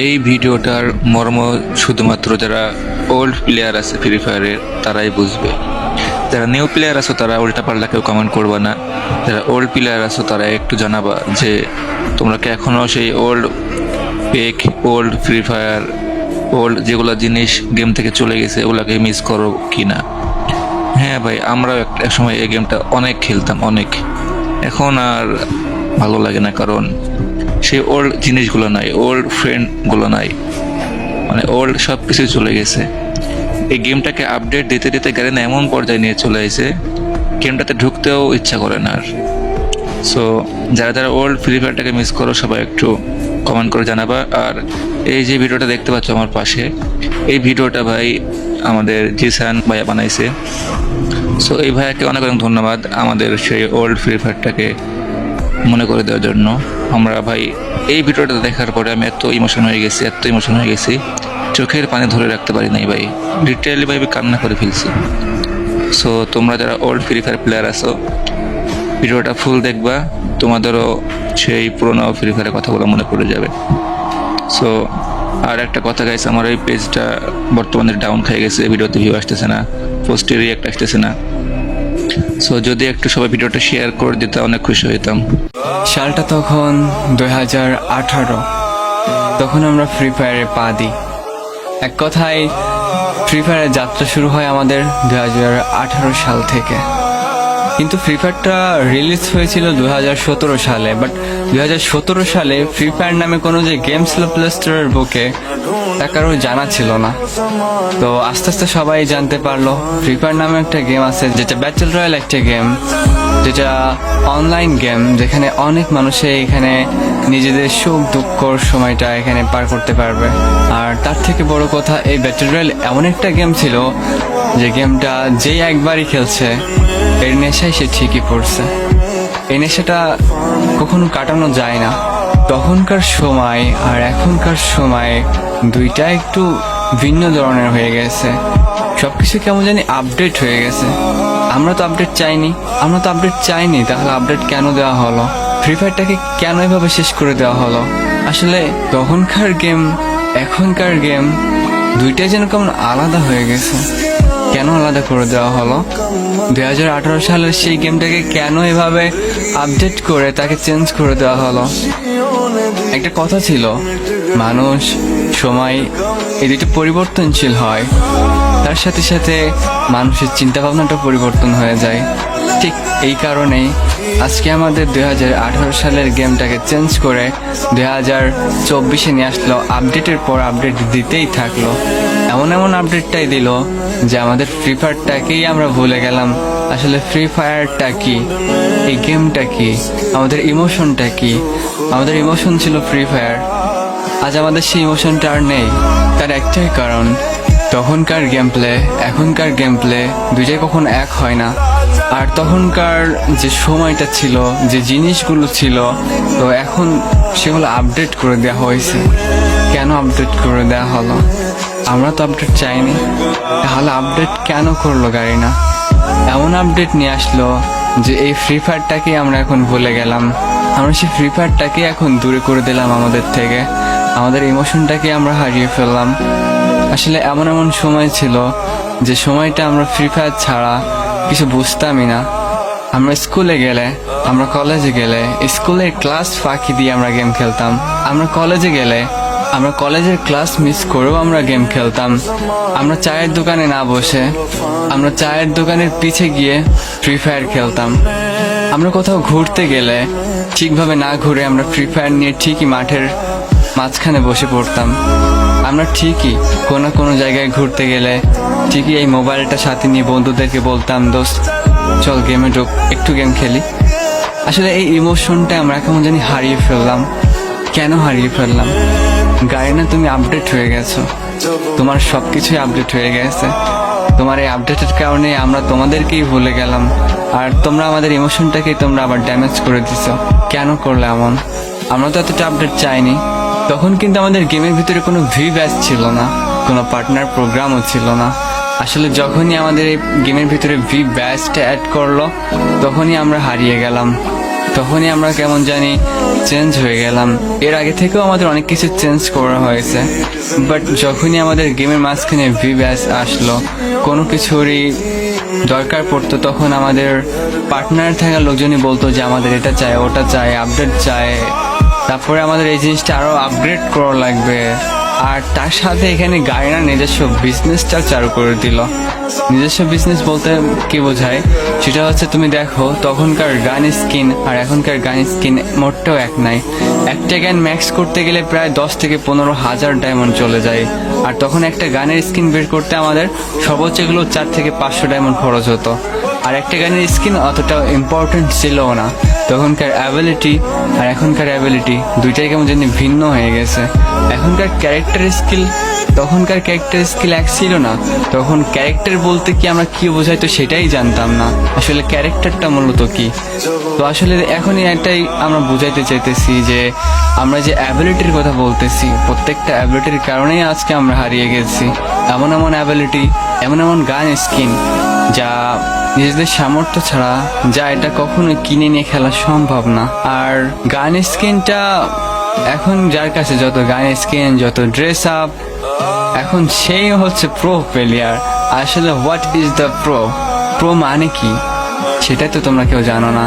এই ভিডিওটার মর্ম শুধুমাত্র যারা ওল্ড প্লেয়ার আছে ফ্রি ফায়ারের তারাই বুঝবে। যারা নিউ প্লেয়ার আছো তারা উল্টাপাল্টা কেউ কমেন্ট করবে না। যারা ওল্ড প্লেয়ার আছো তারা একটু জানাবা যে তোমরা কি এখনও সেই ওল্ড পেক, ওল্ড ফ্রি ফায়ার, ওল্ড যেগুলো জিনিস গেম থেকে চলে গেছে ওগুলোকে মিস করো কি না। হ্যাঁ ভাই, আমরাও এক সময় এই গেমটা অনেক খেলতাম, অনেক। এখন আর ভালো লাগে না, কারণ সেই ওল্ড জিনিসগুলো নাই, ওল্ড ফ্রেন্ডগুলো নাই, মানে ওল্ড সব কিছুই চলে গেছে। এই গেমটাকে আপডেট দিতে দিতে গাড়ি এমন পর্যায়ে নিয়ে চলে এসে গেমটাতে ঢুকতেও ইচ্ছা করে না আর। সো যারা যারা ওল্ড ফ্রি ফায়ারটাকে মিস করো সবাই একটু কমেন্ট করে জানাবা। আর এই যে ভিডিওটা দেখতে পাচ্ছ আমার পাশে, এই ভিডিওটা ভাই আমাদের জিসান ভাইয়া বানাইছে। সো এই ভাইয়াকে অনেক অনেক ধন্যবাদ আমাদের সেই ওল্ড ফ্রি ফায়ারটাকে মনে করে দেওয়ার জন্য। আমরা ভাই এই ভিডিওটা দেখার পরে আমি এত ইমোশন হয়ে গেছি, চোখের পানি ধরে রাখতে পারি নাই ভাই, লিটারালি ভাই কান্না করে ফেলছি। সো তোমরা যারা ওল্ড ফ্রি ফায়ার প্লেয়ার আছো ভিডিওটা ফুল দেখবা, তোমাদেরও সেই পুরোনো ফ্রি ফায়ারের কথাগুলো মনে পড়ে যাবে। সো আর একটা কথা গাইছে, আমার এই পেজটা বর্তমানে ডাউন খেয়ে গেছে, ভিডিওতে ভিউ আসতেছে না, পোস্টে রিঅ্যাক্ট আসতেছে না। সো যদি একটু সবাই ভিডিওটা শেয়ার করে দিতে অনেক খুশি হইতাম। সালটা তখন 2018, তখন আমরা ফ্রি ফায়ারে পা দিই। এক কথায় ফ্রি ফায়ারের যাত্রা শুরু হয় আমাদের 2018 সাল থেকে। কিন্তু ফ্রি ফায়ারটা রিলিজ হয়েছিল 2017 সালে। বাট 2017 সালে ফ্রি ফায়ার নামে কোনো যে গেম ছিল প্লে স্টোরের বুকে তা কারো জানা ছিল না। তো আস্তে আস্তে সবাই জানতে পারলো ফ্রি ফায়ার নামে একটা গেম আছে, যেটা ব্যাটল রয়্যাল একটা গেম, যেটা অনলাইন গেম, যেখানে অনেক মানুষে এখানে নিজেদের সুখ দুঃখর সময়টা এখানে পার করতে পারবে। আর তার থেকে বড় কথা, এই ব্যাটল রয়্যাল এমন একটা গেম ছিল যে গেমটা যেই একবারই খেলছে এর নেশায় সে ঠিকই পড়ছে। এই নেশাটা কখনো কাটানো যায় না। তখনকার সময় আর এখনকার সময় দুইটা একটু ভিন্ন ধরনের হয়ে গেছে। সবকিছু কেমন জানি আপডেট হয়ে গেছে। আমরা তো আপডেট চাইনি, তাহলে আপডেট কেন দেওয়া হলো? ফ্রি ফায়ারটাকে কেন এভাবে শেষ করে দেওয়া হলো? আসলে তখনকার গেম এখনকার গেম দুইটাই যেন কেমন আলাদা হয়ে গেছে। কেন আলাদা করে দেওয়া হলো? 2018 সালের সেই গেমটাকে কেন এভাবে আপডেট করে তাকে চেঞ্জ করে দেওয়া হলো? একটা কথা ছিল, মানুষ, সময় এই দুটো পরিবর্তনশীল হয়, তার সাথে সাথে মানুষের চিন্তা ভাবনাটা পরিবর্তন হয়ে যায়। ঠিক এই কারণেই আজকে আমাদের 2018 সালের গেমটাকে চেঞ্জ করে 2024-এ নিয়ে আসলো। আপডেটের পর আপডেট দিতেই থাকলো। এমন আপডেটটাই দিল যে আমাদের ফ্রি ফায়ারটাকেই আমরা ভুলে গেলাম। আসলে ফ্রি ফায়ারটা কি, এই গেমটা কি, আমাদের ইমোশনটা কি? আমাদের ইমোশন ছিল ফ্রি ফায়ার। আজ আমাদের সেই ইমোশনটা আর নেই। তার একটাই কারণ, তখনকার গেম প্লে এখনকার গেম প্লে দুইটাই কখন এক হয় না। আর তখনকার যে সময়টা ছিল, যে জিনিসগুলো ছিল, তো এখন সেগুলো আপডেট করে দেওয়া হয়েছে। কেন আপডেট করে দেওয়া হলো? আমরা তো আপডেট চাইনি, তাহলে আপডেট কেন করলো গাড়ি না? এমন আপডেট নিয়ে আসলো যে এই ফ্রি ফায়ারটাকে আমরা এখন ভুলে গেলাম। আমরা সেই ফ্রি ফায়ারটাকে এখন দূরে করে দিলাম আমাদের থেকে। আমাদের ইমোশনটাকে আমরা হারিয়ে ফেললাম। আসলে এমন সময় ছিল যে সময়টা আমরা ফ্রি ফায়ার ছাড়া কিছু বুঝতামই না। আমরা স্কুলে গেলে, আমরা কলেজে গেলে, স্কুলের ক্লাস ফাঁকি দিয়ে আমরা গেম খেলতাম। আমরা কলেজে গেলে, আমরা কলেজের ক্লাস মিস করেও আমরা গেম খেলতাম। আমরা চায়ের দোকানে না বসে, আমরা চায়ের দোকানের পিছে গিয়ে ফ্রি ফায়ার খেলতাম। আমরা কোথাও ঘুরতে গেলে ঠিকভাবে না ঘুরে আমরা ফ্রি ফায়ার নিয়ে ঠিকই মাঠের মাঝখানে বসে পড়তাম। আমরা ঠিকই কোনো জায়গায় ঘুরতে গেলে ঠিকই এই মোবাইলটা সাথে নিয়ে বন্ধুদেরকে বলতাম, দোস্ত চল গেমে ঢোক, একটু গেম খেলি। আসলে এই ইমোশনটা আমরা কেমন জানি হারিয়ে ফেললাম। কেন হারিয়ে ফেললাম? গাড়িনা, তুমি আপডেট হয়ে গেছো, তোমার সবকিছুই আপডেট হয়ে গেছে। তোমার এই আপডেটের কারণে আমরা তোমাদেরকেই ভুলে গেলাম। আর তোমরা আমাদের ইমোশনটাকেই তোমরা আবার ড্যামেজ করে দিছো। কেন করলে এমন? আমরা তো এতটা আপডেট চাইনি। তখন কিন্তু আমাদের গেমের ভিতরে কোনো ভি ব্যাচ ছিল না, কোনো পার্টনার প্রোগ্রামও ছিল না। আসলে যখনই আমাদের এই গেমের ভিতরে ভি ব্যাচটা অ্যাড করলো তখনই আমরা হারিয়ে গেলাম। তখনই আমরা কেমন জানি চেঞ্জ হয়ে গেলাম। এর আগে থেকেও আমাদের অনেক কিছু চেঞ্জ করা হয়েছে, বাট যখনই আমাদের গেমের মাঝখানে ভিভ্যাস আসলো, কোনো কিছুরই দরকার পড়তো, তখন আমাদের পার্টনার থাকা লোকজনই বলতো যে আমাদের এটা চাই, ওটা চাই, আপডেট চাই, তারপরে আমাদের এই জিনিসটা আরো আপগ্রেড করা লাগবে। আর তার সাথে এখানে গাড়িরা নিজস্ব বিজনেসটা চালু করে দিল। নিজস্ব বিজনেস বলতে কি বোঝায়, সেটা হচ্ছে তুমি দেখো তখনকার গান স্কিন আর এখনকার গান স্কিন মোটেও এক নাই। একটা গান ম্যাক্স করতে গেলে প্রায় 10 থেকে 15,000 ডায়মন্ড চলে যায়, আর তখন একটা গানের স্কিন বের করতে আমাদের সর্বোচ্চ এগুলো 4 থেকে 500 ডায়মন্ড খরচ হতো। আর একটা গানের স্কিন অতটা ইম্পর্টেন্ট ছিল না। তখনকার অ্যাবিলিটি আর এখনকার অ্যাবিলিটি দুইটাই কেমন জানি ভিন্ন হয়ে গেছে। এখনকার ক্যারেক্টার স্কিল, তখনকার ক্যারেক্টার স্কিল এক ছিল না। তখন ক্যারেক্টার বলতে কি আমরা কি বোঝাই তো সেটাই জানতাম না, আসলে ক্যারেক্টারটা মূলত কি। তো আসলে এখনই একটাই আমরা বুঝাইতে চাইতেছি যে আমরা যে অ্যাবিলিটির কথা বলতেছি, প্রত্যেকটা অ্যাবিলিটির কারণেই আজকে আমরা হারিয়ে গেছি। এমন এমন অ্যাবিলিটি, এমন এমন গান স্কিন যা নিজেদের সামর্থ্য ছাড়া যা এটা কখনোই কিনে নিয়ে খেলা সম্ভব না। আর গান স্কিনটা এখন যার কাছে যত গান স্কিন, যত ড্রেস আপ, এখন সেই হচ্ছে প্রো প্লেয়ার। আসলে what is the pro? Pro মানে কি সেটা তো তোমরা কেউ জানো না।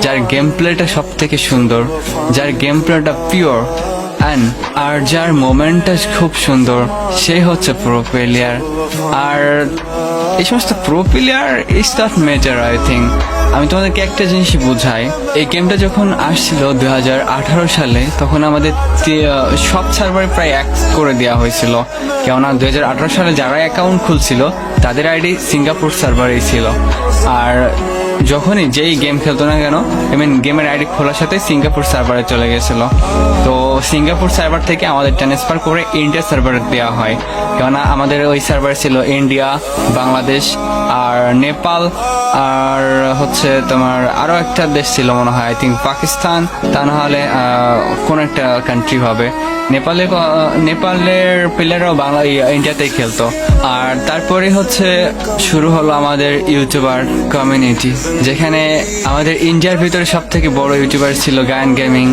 যার গেম প্লেটা সব থেকে সুন্দর, যার গেম প্লেটা পিওর আর যার মোমেন্টটা খুব সুন্দর, সে হচ্ছে প্রো প্লেয়ার। আর এই সমস্ত pro player is not matter. I think আমি তোমাদেরকে একটা জিনিসই বুঝাই। এই গেমটা যখন আসছিল 2018 সালে, তখন আমাদের সব সার্ভারে প্রায় এক করে দেওয়া হয়েছিল। কেননা 2018 সালে যারা অ্যাকাউন্ট খুলছিল তাদের আইডি সিঙ্গাপুর সার্ভারেই ছিল। আর যখনই যেই গেম খেলতো না কেন, গেমের আইডি খোলার সাথে সিঙ্গাপুর সার্ভারে চলে গেছিল। তো সিঙ্গাপুর সার্ভার থেকে আমাদের ট্রান্সফার করে ইন্ডিয়া সার্ভারে দেওয়া হয়। কেননা আমাদের ওই সার্ভার ছিল ইন্ডিয়া, বাংলাদেশ আর নেপাল, আর হচ্ছে তোমার আরো একটা দেশ ছিল মনে হয়, আই থিঙ্ক পাকিস্তান, তা না হলে কোন একটা কান্ট্রি হবে। নেপালের প্লেয়াররাও ইন্ডিয়াতেই খেলতো। আর তারপরে হচ্ছে শুরু হলো আমাদের ইউটিউবার কমিউনিটি, যেখানে আমাদের ইন্ডিয়ার ভিতরে সব থেকে বড় ইউটিউবার ছিল গায়ন গেমিং,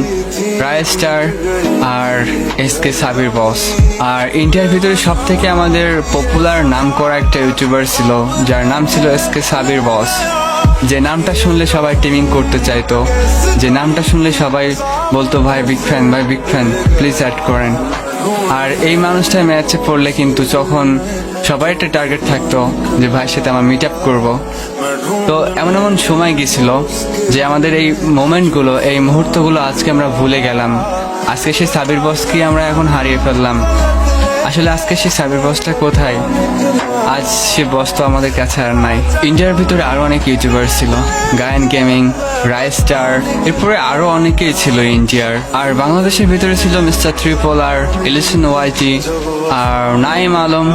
রায়স্টার আর এসকে সাবির বস। আর ইন্ডিয়ার ভিতরে সব থেকে আমাদের পপুলার নাম করা একটা ইউটিউবার ছিল, যার নাম ছিল এসকে সাবির বস। যে নামটা শুনলে সবাই টিমিং করতে চাইতো, যে নামটা শুনলে সবাই বলতো ভাই বিগ ফ্যান, ভাই বিগ ফ্যান, প্লিজ অ্যাড করেন। আর এই মানুষটা ম্যাচে পড়লে কিন্তু তখন সবাই একটা টার্গেট থাকতো যে ভাইয়ের সাথে আমরা মিট আপ করবো। তো এমন এমন সময় গেছিল যে আমাদের এই মোমেন্টগুলো, এই মুহূর্তগুলো আজকে আমরা ভুলে গেলাম। আজকে সেই সাবির বসকে আমরা এখন হারিয়ে ফেললাম। আসলে আজকে সেই সাবির বসটা কোথায়? আজ সে বস তো আমাদের কাছে আর নাই। ইন্ডিয়ার ভিতরে আরো অনেক ইউটিউবার ছিল, গায়ন গেমিং, রায়স্টার, এরপরে আরো অনেকেই ছিল ইন্ডিয়ার। আর বাংলাদেশের ভিতরে ছিল মিস্টার ট্রিপলার, ইলিশন ওয়াইটি আর নাইম আলম,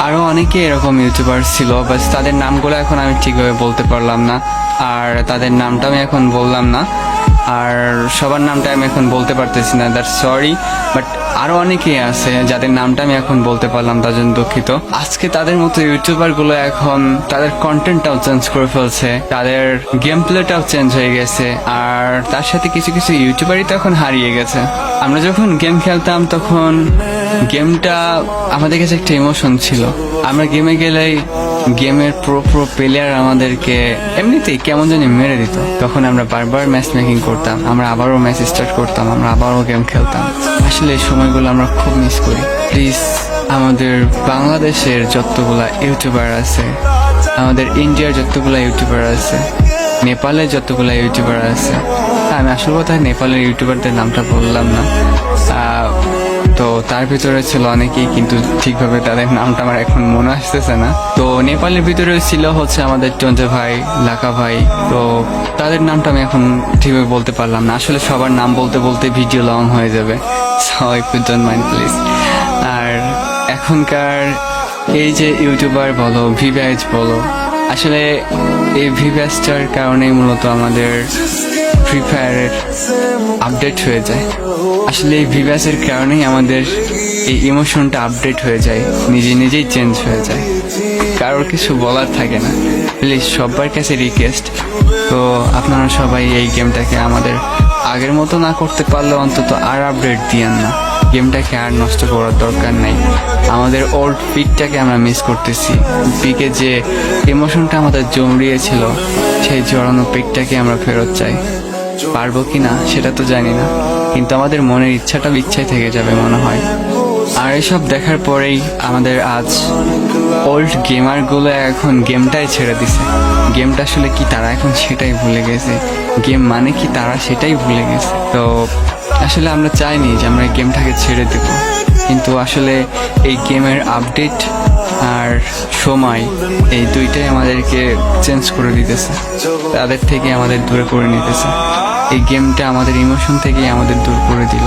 আরো অনেকে এরকম ইউটিউবার ছিল। বাস তাদের নামগুলো এখন আমি ঠিকভাবে বলতে পারলাম না, আর তাদের নামটা আমি এখন বললাম না, আর সবার নামটা আমি এখন বলতে পারতেছি না, দ্যাটস সরি। বাট আরো অনেকেই আছে যাদের নামটা আমি এখন বলতে পারলাম, তার জন্য দুঃখিত। আজকে তাদের মতো ইউটিউবার গুলো এখন তাদের কন্টেন্টটাও চেঞ্জ করে ফেলছে, তাদের গেম প্লেটাও চেঞ্জ হয়ে গেছে, আর তার সাথে কিছু কিছু ইউটিউবারই তো এখন হারিয়ে গেছে। আমরা যখন গেম খেলতাম তখন গেমটা আমাদের কাছে একটা ইমোশন ছিল। আমরা গেমে গেলেই গেমের প্রো প্লেয়ার আমাদেরকে এমনিতেই কেমন জানি মেরে দিত। তখন আমরা বারবার ম্যাচ মেকিং করতাম, আমরা আবারও ম্যাচ স্টার্ট করতাম, আমরা আবারও গেম খেলতাম। আসলে এই সময়গুলো আমরা খুব মিস করি। প্লিজ আমাদের বাংলাদেশের যতগুলা ইউটিউবার আছে, আমাদের ইন্ডিয়ার যতগুলা ইউটিউবার আছে, নেপালের যতগুলা ইউটিউবার আছে, আমি আসল কথা নেপালের ইউটিউবারদের নামটা বললাম না, তো তার ভিতরে ছিল অনেকেই, কিন্তু ঠিকভাবে তাদের নামটা আমার এখন মনে আসতেছে না। তো নেপালের ভিতরে ছিল হচ্ছে আমাদের টঞ্জে ভাই, লাকা ভাই, তো তাদের নামটা আমি এখন ঠিকভাবে বলতে পারলাম না। আসলে সবার নাম বলতে বলতে ভিডিও লং হয়ে যাবে, so if you don't mind please. আর এখনকার এই যে ইউটিউবার বলো, ভিভ্যাজ বলো, আসলে এই ভিভ্যাজটার কারণেই মূলত আমাদের ফ্রি ফায়ারের আপডেট হয়ে যায়। আসলে এই ভিভ্যাসের কারণেই আমাদের এই ইমোশনটা আপডেট হয়ে যায়, নিজেই চেঞ্জ হয়ে যায়, কারোর কিছু বলার থাকে না। প্লিজ সবার কাছে রিকোয়েস্ট, তো আপনারা সবাই এই গেমটাকে আমাদের আগের মতো না করতে পারলে অন্তত আর আপডেট দিয়েন না। গেমটাকে আর নষ্ট করার দরকার নাই। আমাদের ওল্ড পিকটাকে আমরা মিস করতেছি। পিকে যে ইমোশনটা আমাদের জড়িয়েছিল, সেই জড়ানো পিকটাকে আমরা ফেরত চাই। পারবো কি না সেটা তো জানি না, কিন্তু আমাদের মনের ইচ্ছাটা ইচ্ছাই থেকে যাবে মনে হয়। আর এসব দেখার পরেই আমাদের আজ ওল্ড গেমারগুলো এখন গেমটাই ছেড়ে দিছে। গেমটা আসলে কি তারা এখন সেটাই ভুলে গেছে, গেম মানে কি তারা সেটাই ভুলে গেছে। তো আসলে আমরা চাইনি যে আমরা এই গেমটাকে ছেড়ে দেব, কিন্তু আসলে এই গেমের আপডেট আর সময় এই দুইটাই আমাদেরকে চেঞ্জ করে দিতেছে, তাদের থেকে আমাদের দূরে করে নিতেছে। এই গেমটা আমাদের ইমোশন থেকে আমাদের দূর করে দিল।